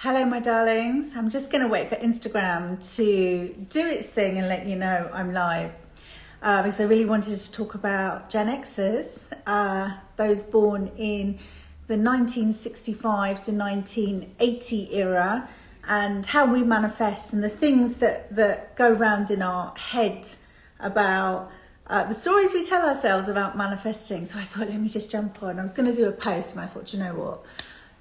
Hello, my darlings. I'm just going to wait for Instagram to do its thing and let you know I'm live. Because I really wanted to talk about Gen Xers, those born in the 1965 to 1980 era, and how we manifest and the things that go round in our head about the stories we tell ourselves about manifesting. So I thought, let me just jump on. I was going to do a post and I thought, you know what?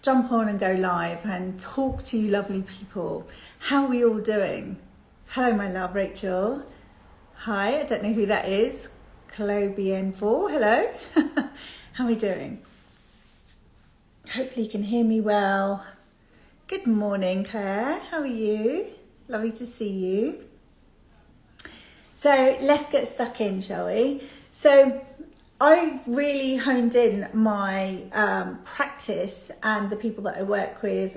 Jump on and go live and talk to you lovely people. How are we all doing? Hello, my love, Rachel. Hi, I don't know who that is. Clobien4, hello. How are we doing? Hopefully you can hear me well. Good morning, Claire. How are you? Lovely to see you. So let's get stuck in, shall we? So I've really honed in my practice and the people that I work with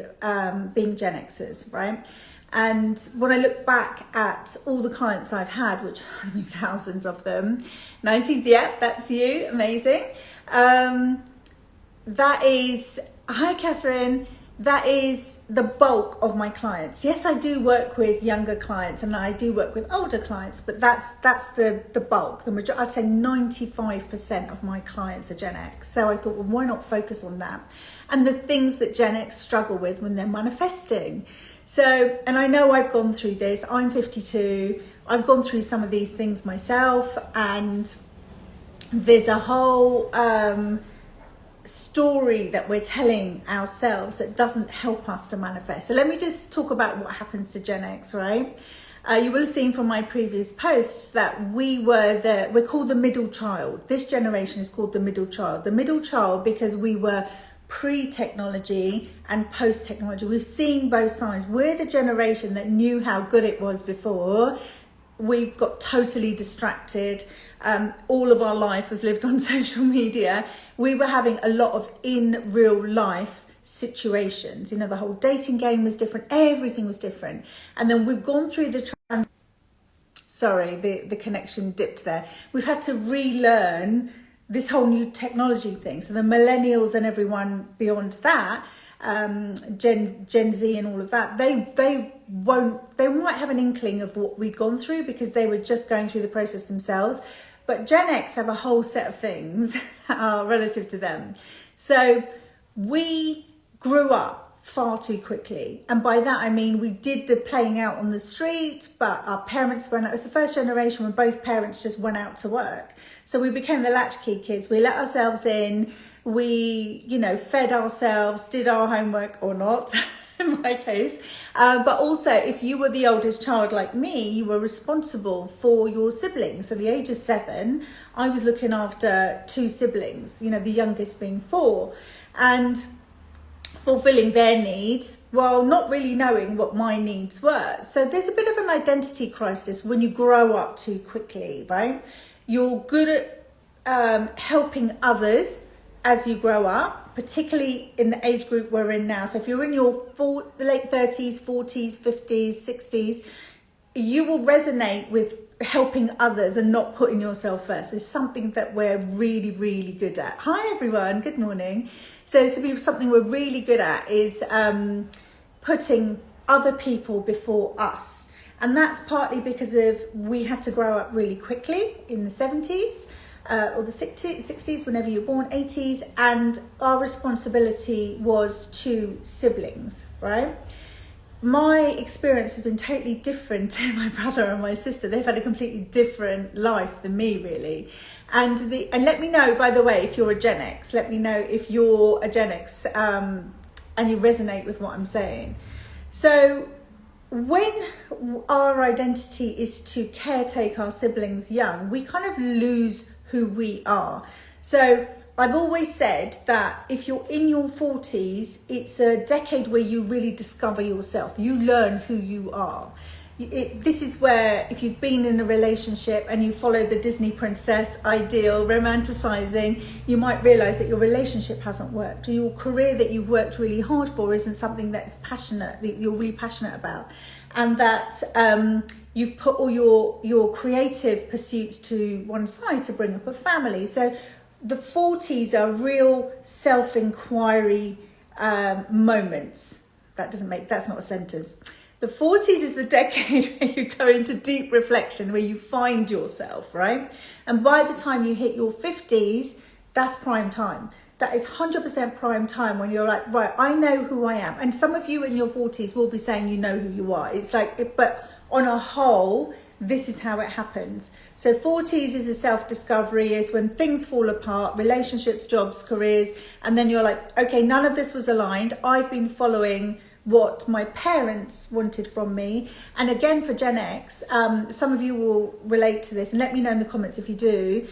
being Gen Xers, right? And when I look back at all the clients I've had, which I mean thousands of them, 90s, yeah, that's you, amazing. That is, hi Catherine, that is the bulk of my clients. Yes, I do work with younger clients and I do work with older clients, but that's the bulk. The majority, I'd say 95% of my clients are Gen X. So I thought, well, why not focus on that? And the things that Gen X struggle with when they're manifesting. So, and I know I've gone through this. I'm 52. I've gone through some of these things myself, and there's a whole story that we're telling ourselves that doesn't help us to manifest. So let me just talk about what happens to Gen X, right? You will have seen from my previous posts that we're called the middle child. This generation is called the middle child. The middle child because we were pre-technology and post-technology. We've seen both sides. We're the generation that knew how good it was before. We got totally distracted. All of our life was lived on social media. We were having a lot of in real life situations. You know, the whole dating game was different. Everything was different. And then we've gone through the connection dipped there. We've had to relearn this whole new technology thing. So the millennials and everyone beyond that, Gen Z and all of that, they might have an inkling of what we'd gone through because they were just going through the process themselves. But Gen X have a whole set of things relative to them. So we grew up far too quickly. And by that, I mean, we did the playing out on the street, but our parents went out. It was the first generation when both parents just went out to work. So we became the latchkey kids. We let ourselves in. We, fed ourselves, did our homework or not. In my case, but also if you were the oldest child like me, you were responsible for your siblings. So at the age of 7, I was looking after 2 siblings, the youngest being 4, and fulfilling their needs while not really knowing what my needs were. So there's a bit of an identity crisis when you grow up too quickly, right? You're good at helping others as you grow up, particularly in the age group we're in now. So if you're in your late 30s, 40s, 50s, 60s, you will resonate with helping others and not putting yourself first. It's something that we're really, really good at. Hi, everyone. Good morning. So to be something we're really good at is putting other people before us. And that's partly because we had to grow up really quickly in the 70s. Or the 60s, whenever you're born, 80s, and our responsibility was to siblings, right? My experience has been totally different to my brother and my sister. They've had a completely different life than me, really. And let me know, by the way, if you're a Gen X. Let me know if you're a Gen X and you resonate with what I'm saying. So when our identity is to caretake our siblings young, we kind of lose who we are. So I've always said that if you're in your 40s, it's a decade where you really discover yourself. You learn who you are. This is where if you've been in a relationship and you follow the Disney princess ideal, romanticizing, you might realize that your relationship hasn't worked, or your career that you've worked really hard for isn't something that you're really passionate about, and that you've put all your creative pursuits to one side to bring up a family. So the 40s are real self-inquiry moments. that's not a sentence. The 40s is the decade where you go into deep reflection, where you find yourself, right? And by the time you hit your 50s, that's prime time. That is 100% prime time when you're like, right, I know who I am. And some of you in your 40s will be saying you know who you are. It's like, but on a whole, this is how it happens. So 40s is a self-discovery, is when things fall apart, relationships, jobs, careers, and then you're like, okay, none of this was aligned. I've been following what my parents wanted from me. And again, for Gen X, some of you will relate to this, and let me know in the comments if you do,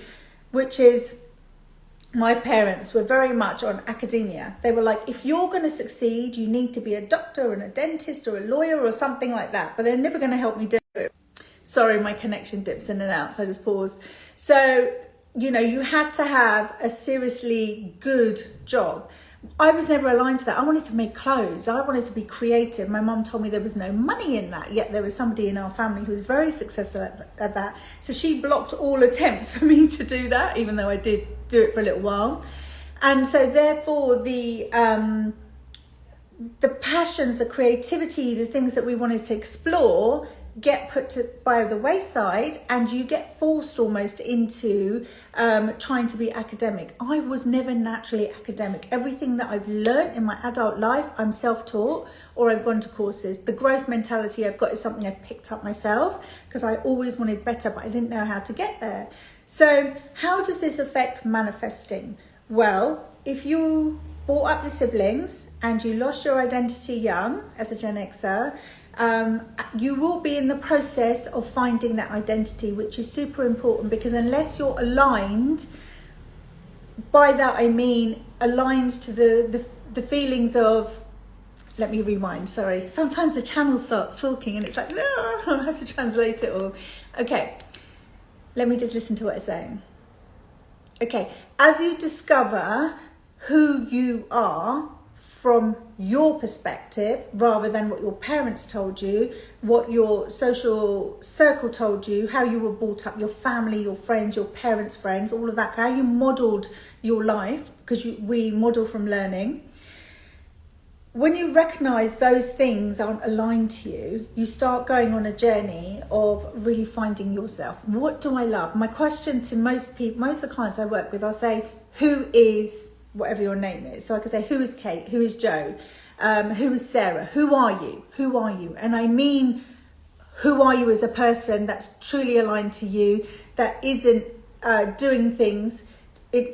which is, my parents were very much on academia. They were like, if you're going to succeed, you need to be a doctor and a dentist or a lawyer or something like that, but they're never going to help me do it. Sorry, my connection dips in and out, so I just paused. So, you know, you had to have a seriously good job. I was never aligned to that. I wanted to make clothes. I wanted to be creative. My mum told me there was no money in that, yet there was somebody in our family who was very successful at that. So she blocked all attempts for me to do that, even though I did do it for a little while. And so therefore the passions, the creativity, the things that we wanted to explore get put by the wayside, and you get forced almost into trying to be academic. I was never naturally academic. Everything that I've learned in my adult life, I'm self-taught or I've gone to courses. The growth mentality I've got is something I picked up myself because I always wanted better, but I didn't know how to get there. So how does this affect manifesting? Well, if you brought up your siblings and you lost your identity young as a Gen Xer, you will be in the process of finding that identity, which is super important, because unless you're aligned, by that I mean aligned to the feelings of, let me rewind, sorry. Sometimes the channel starts talking and it's like, I have to translate it all. Okay, let me just listen to what it's saying. Okay, as you discover who you are from your perspective, rather than what your parents told you, what your social circle told you, how you were brought up, your family, your friends, your parents' friends, all of that, how you modeled your life, because we model from learning. When you recognize those things aren't aligned to you, you start going on a journey of really finding yourself. What do I love? My question to most people, most of the clients I work with, I'll say, who is whatever your name is? So I can say, who is Kate? Who is Joe? Who is Sarah? Who are you? Who are you? And I mean, who are you as a person that's truly aligned to you, that isn't doing things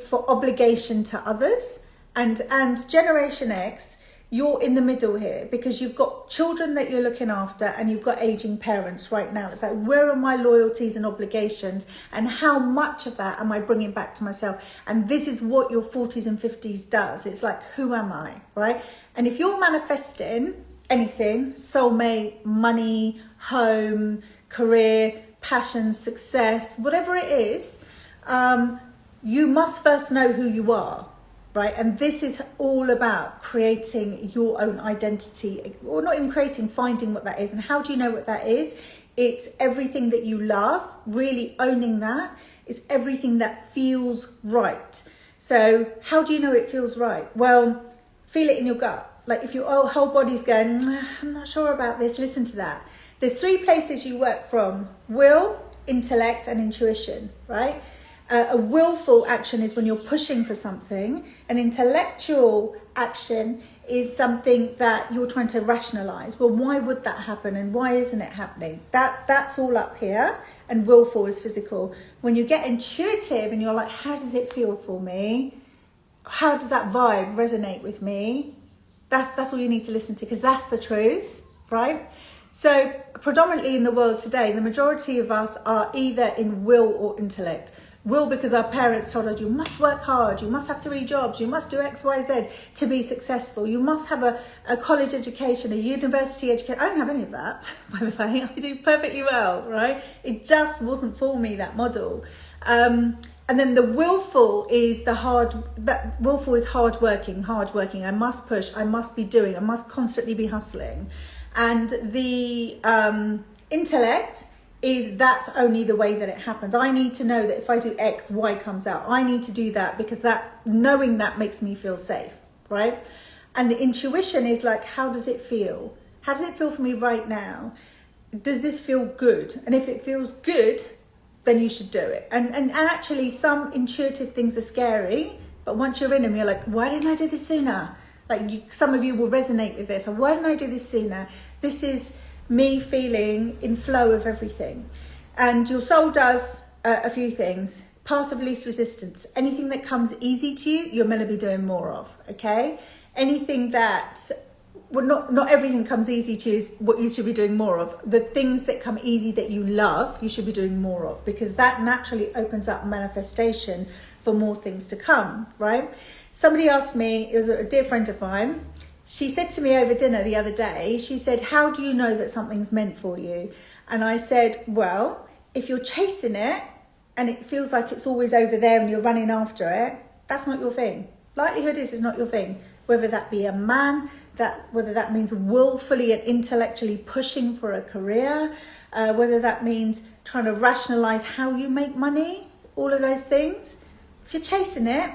for obligation to others. And Generation X, you're in the middle here, because you've got children that you're looking after and you've got aging parents right now. It's like, where are my loyalties and obligations, and how much of that am I bringing back to myself? And this is what your 40s and 50s does. It's like, who am I, right? And if you're manifesting anything, soulmate, money, home, career, passion, success, whatever it is, you must first know who you are. Right, and this is all about creating your own identity, or not even creating, finding what that is. And how do you know what that is? It's everything that you love, really owning that. It's everything that feels right. So how do you know it feels right? Well, feel it in your gut. Like if your whole body's going, I'm not sure about this, listen to that. There's 3 places you work from: will, intellect, and intuition, right? A willful action is when you're pushing for something. An intellectual action is something that you're trying to rationalize. Well, why would that happen, and why isn't it happening? That's all up here. And willful is physical. When you get intuitive and you're like, how does it feel for me? How does that vibe resonate with me? That's all you need to listen to, because that's the truth, right? So predominantly in the world today, the majority of us are either in will or intellect. Will, because our parents told us, you must work hard, you must have 3 jobs, you must do X, Y, Z to be successful. You must have a college education, a university education. I don't have any of that, by the way. I do perfectly well, right? It just wasn't for me, that model. And then the willful is willful is hardworking. I must push, I must be doing, I must constantly be hustling. And the intellect is, that's only the way that it happens. I need to know that if I do X, Y comes out. I need to do that because knowing that makes me feel safe, right? And the intuition is like, how does it feel? How does it feel for me right now? Does this feel good? And if it feels good, then you should do it. And actually some intuitive things are scary, but once you're in them, you're like, why didn't I do this sooner? Like some of you will resonate with this. Or why didn't I do this sooner? This is me feeling in flow of everything. And your soul does a few things. Path of least resistance. Anything that comes easy to you, you're meant to be doing more of, okay? Anything that, well, not everything comes easy to you is what you should be doing more of. The things that come easy that you love, you should be doing more of, because that naturally opens up manifestation for more things to come, right? Somebody asked me, it was a dear friend of mine, she said to me over dinner the other day, she said, how do you know that something's meant for you? And I said, well, if you're chasing it and it feels like it's always over there and you're running after it, that's not your thing. Likelihood is it's not your thing. Whether that be a man, whether that means willfully and intellectually pushing for a career, whether that means trying to rationalize how you make money, all of those things. If you're chasing it,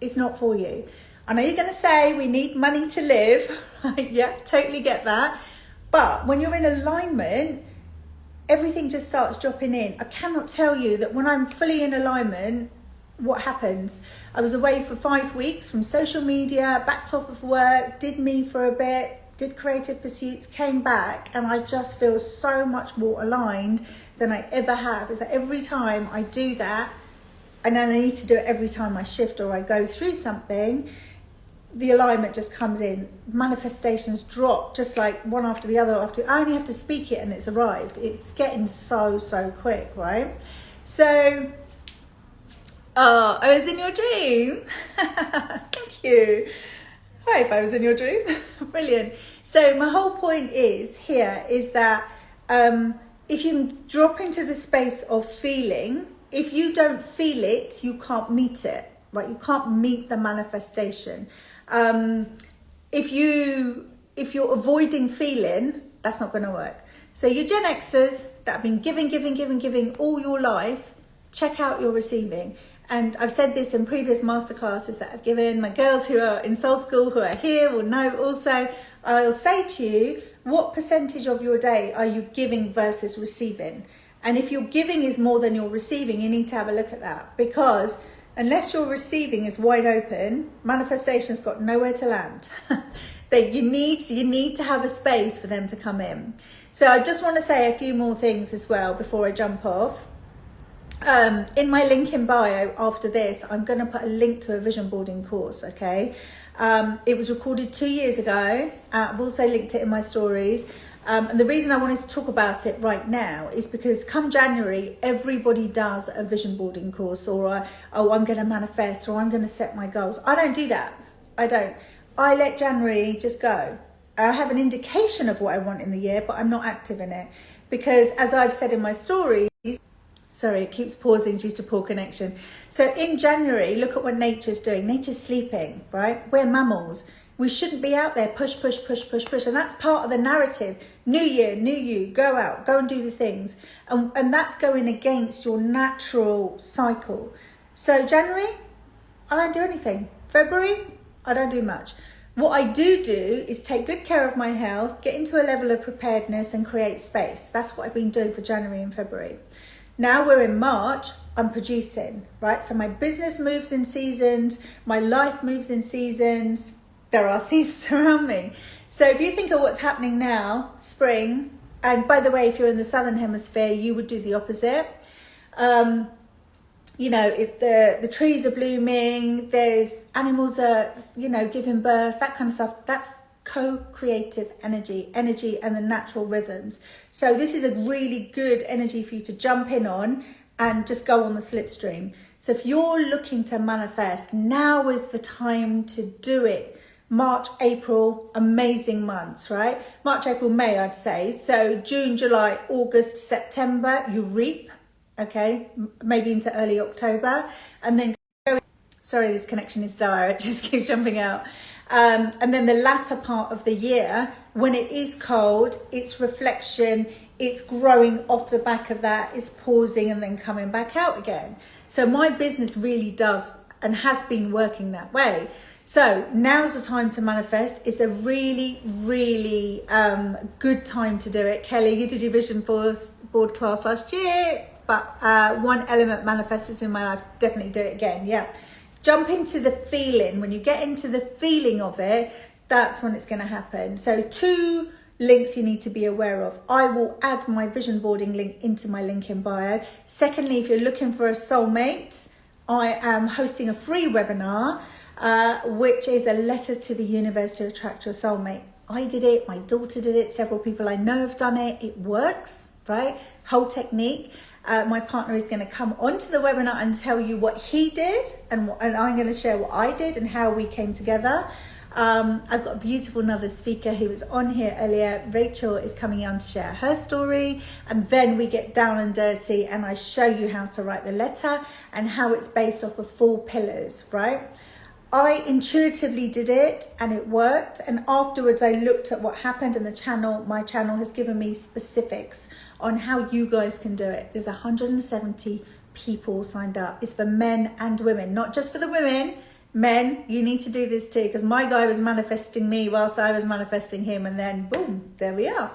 it's not for you. I know you're going to say we need money to live. Yeah, totally get that. But when you're in alignment, everything just starts dropping in. I cannot tell you that when I'm fully in alignment, what happens. I was away for 5 weeks from social media, backed off of work, did me for a bit, did creative pursuits, came back, and I just feel so much more aligned than I ever have. It's like every time I do that, and then I need to do it every time I shift or I go through something, the alignment just comes in. Manifestations drop just like one after the other. I only have to speak it and it's arrived. It's getting so quick, right? So, I was in your dream. Thank you. Hi, if I was in your dream. Brilliant. So my whole point is that if you drop into the space of feeling, if you don't feel it, you can't meet it, right? You can't meet the manifestation. If you're avoiding feeling, that's not going to work. So you Gen Xers that have been giving all your life, check out your receiving. And I've said this in previous masterclasses that I've given. My girls who are in Soul School, who are here, will know also. I'll say to you, what percentage of your day are you giving versus receiving? And if your giving is more than your receiving, you need to have a look at that, because unless your receiving is wide open, manifestation's got nowhere to land. You need to have a space for them to come in. So I just want to say a few more things as well before I jump off. In my link in bio after this, I'm going to put a link to a vision boarding course, okay? It was recorded 2 years ago. I've also linked it in my stories. And the reason I wanted to talk about it right now is because come January, everybody does a vision boarding course, or I'm going to manifest, or I'm going to set my goals. I don't do that. I don't. I let January just go. I have an indication of what I want in the year, but I'm not active in it. Because as I've said in my stories, sorry, it keeps pausing due to poor connection. So in January, look at what nature's doing. Nature's sleeping, right? We're mammals. We shouldn't be out there push. And that's part of the narrative. New year, new you, go out, go and do the things. And that's going against your natural cycle. So January, I don't do anything. February, I don't do much. What I do is take good care of my health, get into a level of preparedness and create space. That's what I've been doing for January and February. Now we're in March, I'm producing, right? So my business moves in seasons, my life moves in seasons. There are seasons around me. So if you think of what's happening now, spring, and by the way, if you're in the Southern Hemisphere, you would do the opposite. If the trees are blooming, there's animals are, giving birth, that kind of stuff. That's co-creative energy and the natural rhythms. So this is a really good energy for you to jump in on and just go on the slipstream. So if you're looking to manifest, now is the time to do it. March, April, amazing months, right? March, April, May, I'd say. So June, July, August, September, you reap, okay? Maybe into early October. And then, sorry, this connection is dire. It just keeps jumping out. And then the latter part of the year, when it is cold, it's reflection, it's growing off the back of that, it's pausing and then coming back out again. So my business really does and has been working that way. So now's the time to manifest. It's a really, really good time to do it. Kelly, you did your vision board class last year, but one element manifested in my life. Definitely do it again. Yeah. Jump into the feeling. When you get into the feeling of it, that's when it's going to happen. So 2 links you need to be aware of. I will add my vision boarding link into my link in bio. Secondly, if you're looking for a soulmate, I am hosting a free webinar, which is a letter to the universe to attract your soulmate. I did it, my daughter did it, several people I know have done it. It works, right? Whole technique. My partner is going to come onto the webinar and tell you what he did, and I'm going to share what I did and how we came together. I've got a beautiful another speaker who was on here earlier. Rachel is coming on to share her story, and then we get down and dirty and I show you how to write the letter and how it's based off of 4 pillars, right? I intuitively did it and it worked, and afterwards I looked at what happened, and my channel has given me specifics on how you guys can do it. There's 170 people signed up. It's for men and women, not just for the women. Men, you need to do this too, because my guy was manifesting me whilst I was manifesting him, and then boom, there we are.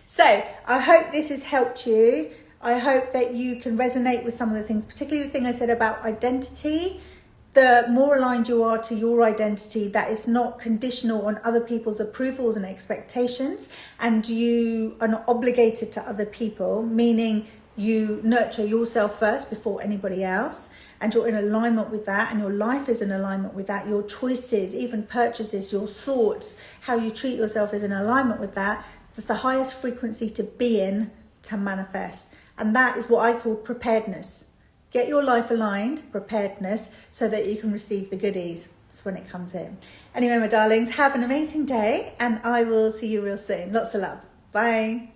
So I hope this has helped you. I hope that you can resonate with some of the things, particularly the thing I said about identity. The more aligned you are to your identity, that is not conditional on other people's approvals and expectations, and you are not obligated to other people, meaning you nurture yourself first before anybody else, and you're in alignment with that, and your life is in alignment with that. Your choices, even purchases, your thoughts, how you treat yourself is in alignment with that. That's the highest frequency to be in to manifest, and that is what I call preparedness. Get your life aligned, preparedness, so that you can receive the goodies. That's when it comes in. Anyway, my darlings, have an amazing day, and I will see you real soon. Lots of love. Bye.